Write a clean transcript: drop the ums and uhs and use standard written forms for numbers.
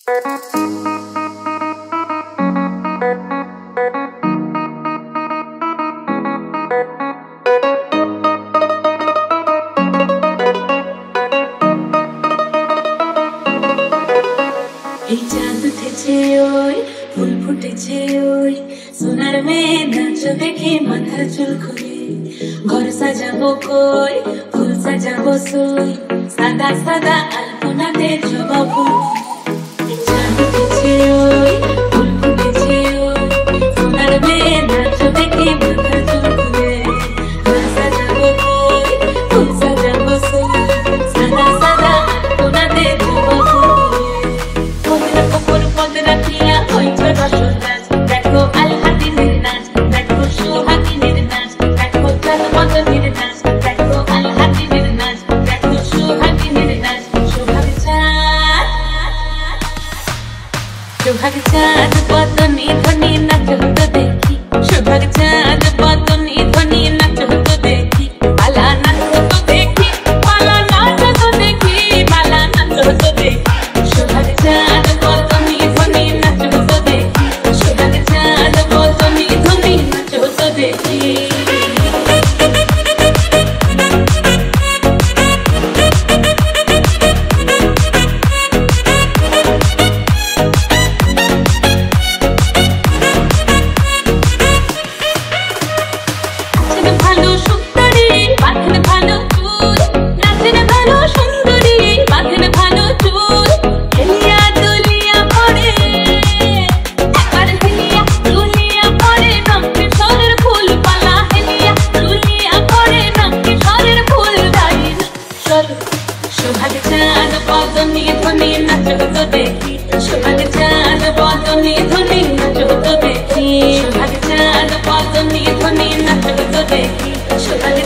এই চাঁদ উঠেছে ওই ফুল ফুটেছে ওই সোনার মেয়ে নাচ দেখে মাথার চুল খুলে ঘর সাজাবো কই ফুল সাজাবো সই সাদা সাদা আলপনাতে জবা ফুল চাঁদ উঠেছে ওই ফুল ফুটেছে ওই সোনার মেয়ে নাচ দেখে মাথার চুল খুলে ঘর সাজাবো কই ফুল সাজাবো সই সাদা সাদা আলপনাতে জবা ফুল দেখো আলহাদিনের নাচ দেখো সোহাগিনের নাচ দেখো চাঁদমদনের নাচ দেখো আলহাদিনের নাচ দেখো সোহাগিনের নাচ সোহাগ চাঁদ বদনি ধ্বনি নাচ হতো দেখি সোহাগ চাঁদ বদনি ধ্বনি নাচ হতো দেখি পালা নাচ হতো দেখি পালা নাচ হতো দেখি পালা নাচ হতো দেখি সোহাগ চাঁদ বদনি ধ্বনি নাচ হতো দেখি সোহাগ চাঁদ বদনি ধ্বনি নাচ হতো দেখি ভালো সুন্দরী বাঁধেন ভালো চুল নাচেন ভালো সুন্দরী বাঁধেন ভালো চুল হেলিয়া দুলিয়া পড়ে একবার হেলিয়া দুলিয়া পড়ে রঙে সরের ফুল পালা হেলিয়া দুলিয়া পড়ে রঙে সরের ফুল দাঁড়িয়ে চলো সোহাগ চাঁদ বদনি ধ্বনি নাচ হতো দেখি সোহাগ চাঁদ বদনি ধ্বনি নাচ হতো দেখি সোহাগ চাঁদ বদনি ধ্বনি নাচ হতো দেখি সোহাগ